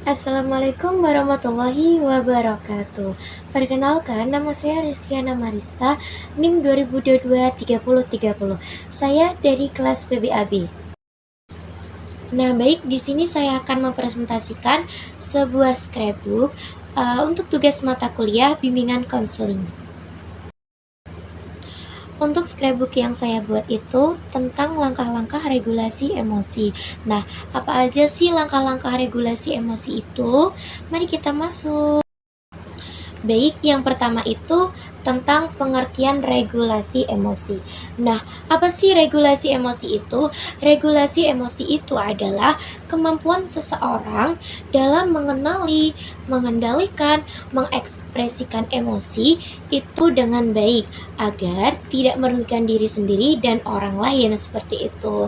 Assalamualaikum warahmatullahi wabarakatuh. Perkenalkan, nama saya Rizkyana Marista, NIM 2022 3030. Saya dari kelas PBAB. Nah, baik, di sini saya akan mempresentasikan sebuah scrapbook untuk tugas mata kuliah bimbingan konseling. Untuk scrapbook yang saya buat itu tentang langkah-langkah regulasi emosi. Nah, apa aja sih langkah-langkah regulasi emosi itu? Mari kita masuk. Baik, yang pertama itu tentang pengertian regulasi emosi. Nah, apa sih regulasi emosi itu? Regulasi emosi itu adalah kemampuan seseorang dalam mengenali, mengendalikan, mengekspresikan emosi itu dengan baik agar tidak merugikan diri sendiri dan orang lain, seperti itu.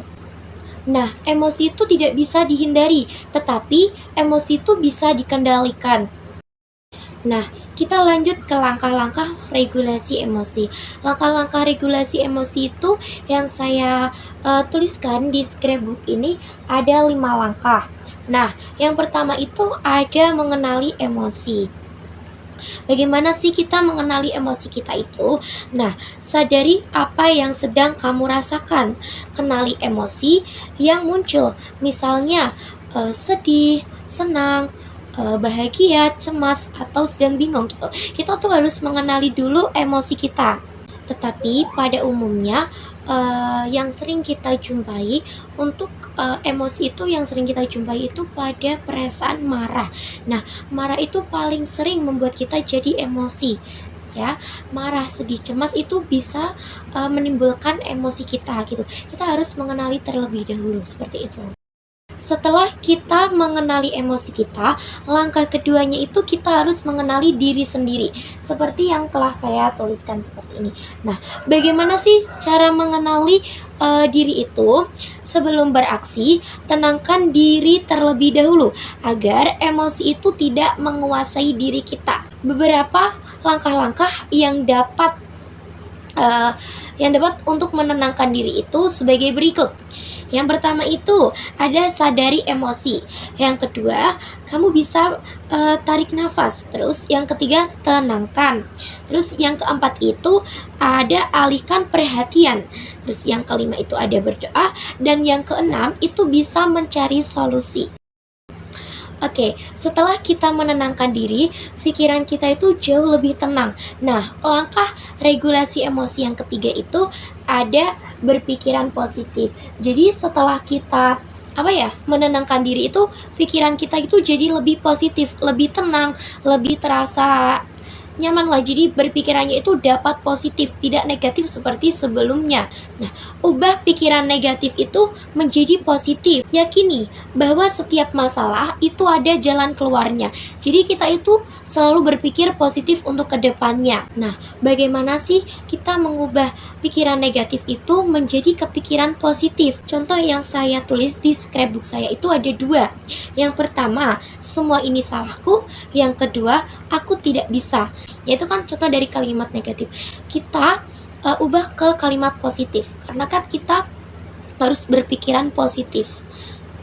Nah, emosi itu tidak bisa dihindari, tetapi emosi itu bisa dikendalikan. Nah, kita lanjut ke langkah-langkah regulasi emosi. Langkah-langkah regulasi emosi itu yang saya tuliskan di scrapbook ini ada 5 langkah. Nah, yang pertama itu ada mengenali emosi. Bagaimana sih kita mengenali emosi kita itu? Nah, sadari apa yang sedang kamu rasakan. Kenali emosi yang muncul. Misalnya, sedih, senang, bahagia, cemas, atau sedang bingung gitu. Kita tuh harus mengenali dulu emosi kita. Tetapi pada umumnya yang sering kita jumpai untuk emosi itu yang sering kita jumpai itu pada perasaan marah. Nah, marah itu paling sering membuat kita jadi emosi. Ya, marah, sedih, cemas itu bisa menimbulkan emosi kita gitu. Kita harus mengenali terlebih dahulu seperti itu. Setelah kita mengenali emosi kita, langkah keduanya itu kita harus mengenali diri sendiri, seperti yang telah saya tuliskan seperti ini. Nah, bagaimana sih cara mengenali diri itu? Sebelum beraksi, tenangkan diri terlebih dahulu agar emosi itu tidak menguasai diri kita. Beberapa langkah-langkah yang dapat untuk menenangkan diri itu sebagai berikut. Yang pertama itu ada sadari emosi. Yang kedua, kamu bisa tarik nafas. Terus yang ketiga, tenangkan. Terus yang keempat itu ada alihkan perhatian. Terus yang kelima itu ada berdoa. Dan yang keenam itu bisa mencari solusi. Oke, setelah kita menenangkan diri, pikiran kita itu jauh lebih tenang. Nah, langkah regulasi emosi yang ketiga itu ada berpikiran positif. Jadi setelah kita menenangkan diri itu, pikiran kita itu jadi lebih positif, lebih tenang, lebih terasa nyaman lah. Jadi berpikirannya itu dapat positif, tidak negatif seperti sebelumnya. Nah, ubah pikiran negatif itu menjadi positif. Yakini bahwa setiap masalah itu ada jalan keluarnya. Jadi kita itu selalu berpikir positif untuk kedepannya. Nah, bagaimana sih kita mengubah pikiran negatif itu menjadi kepikiran positif? Contoh yang saya tulis di scrapbook saya itu ada 2. Yang pertama, semua ini salahku. Yang kedua, aku tidak bisa. Yaitu kan contoh dari kalimat negatif. Kita ubah ke kalimat positif, karena kan kita harus berpikiran positif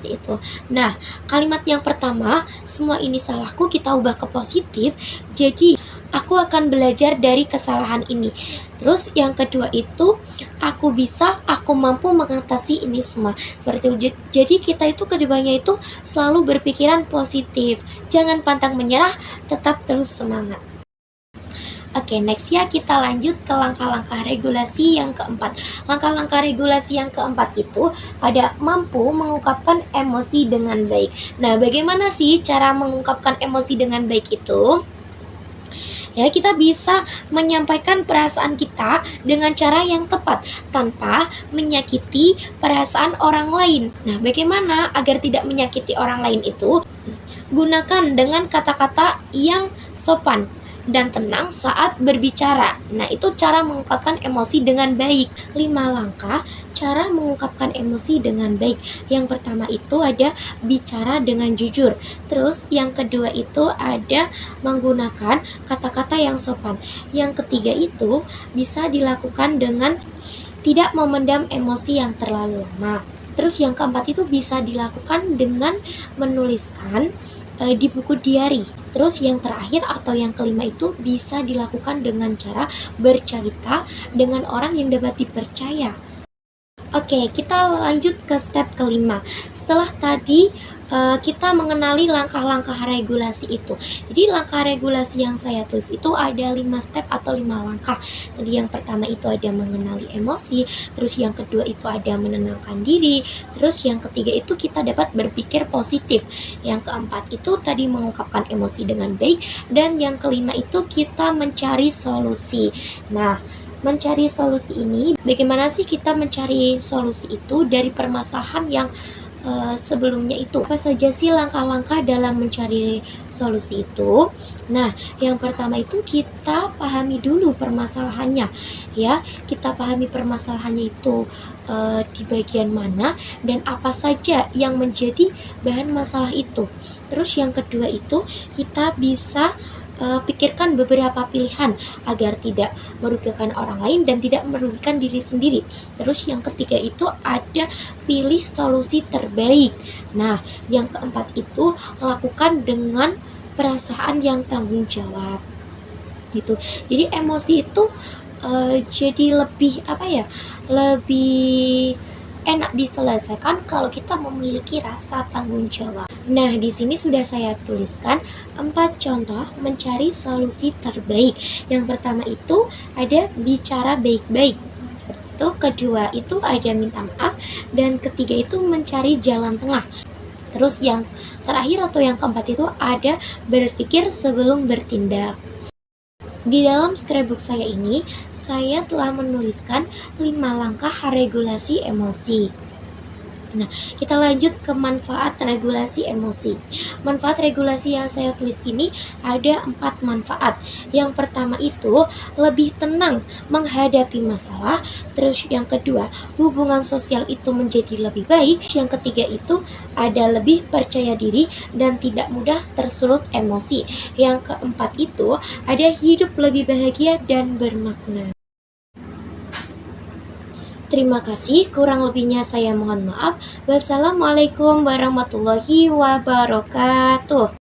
itu. Nah, kalimat yang pertama, semua ini salahku, kita ubah ke positif. Jadi aku akan belajar dari kesalahan ini. Terus yang kedua itu, aku bisa, aku mampu mengatasi ini semua. Seperti itu. Jadi kita itu kedepannya itu selalu berpikiran positif. Jangan pantang menyerah, tetap terus semangat. Oke, next ya, kita lanjut ke langkah-langkah regulasi yang keempat. Langkah-langkah regulasi yang keempat itu ada mampu mengungkapkan emosi dengan baik. Nah, bagaimana sih cara mengungkapkan emosi dengan baik itu? Ya, kita bisa menyampaikan perasaan kita dengan cara yang tepat tanpa menyakiti perasaan orang lain. Nah, bagaimana agar tidak menyakiti orang lain itu? Gunakan dengan kata-kata yang sopan dan tenang saat berbicara. Nah, itu cara mengungkapkan emosi dengan baik. 5 langkah cara mengungkapkan emosi dengan baik. Yang pertama itu ada bicara dengan jujur. Terus yang kedua itu ada menggunakan kata-kata yang sopan. Yang ketiga itu bisa dilakukan dengan tidak memendam emosi yang terlalu lama. Terus yang keempat itu bisa dilakukan dengan menuliskan di buku diary. Terus yang terakhir atau yang kelima itu bisa dilakukan dengan cara bercerita dengan orang yang dapat dipercaya. Oke, kita lanjut ke step kelima. Setelah tadi kita mengenali langkah-langkah regulasi itu. Jadi langkah regulasi yang saya tulis itu ada 5 step atau 5 langkah. Tadi yang pertama itu ada mengenali emosi, terus yang kedua itu ada menenangkan diri, terus yang ketiga itu kita dapat berpikir positif. Yang keempat itu tadi mengungkapkan emosi dengan baik, dan yang kelima itu kita mencari solusi. Nah, mencari solusi ini, bagaimana sih kita mencari solusi itu dari permasalahan yang sebelumnya itu? Apa saja sih langkah-langkah dalam mencari solusi itu? Nah, yang pertama itu kita pahami dulu permasalahannya, ya. Kita pahami permasalahannya itu di bagian mana dan apa saja yang menjadi bahan masalah itu. Terus yang kedua itu kita bisa pikirkan beberapa pilihan agar tidak merugikan orang lain dan tidak merugikan diri sendiri. Terus yang ketiga itu ada pilih solusi terbaik. Nah, yang keempat itu lakukan dengan perasaan yang tanggung jawab. Gitu. Jadi emosi itu jadi lebih lebih enak diselesaikan kalau kita memiliki rasa tanggung jawab. Nah, di sini sudah saya tuliskan 4 contoh mencari solusi terbaik. Yang pertama itu ada bicara baik-baik. Seperti itu. Kedua itu ada minta maaf, dan ketiga itu mencari jalan tengah. Terus yang terakhir atau yang keempat itu ada berpikir sebelum bertindak. Di dalam scrapbook saya ini, saya telah menuliskan 5 langkah regulasi emosi. Nah, kita lanjut ke manfaat regulasi emosi. Manfaat regulasi yang saya tulis ini ada 4 manfaat. Yang pertama itu lebih tenang menghadapi masalah. Terus yang kedua, hubungan sosial itu menjadi lebih baik. Yang ketiga itu ada lebih percaya diri dan tidak mudah tersulut emosi. Yang keempat itu ada hidup lebih bahagia dan bermakna. Terima kasih, kurang lebihnya saya mohon maaf. Wassalamualaikum warahmatullahi wabarakatuh.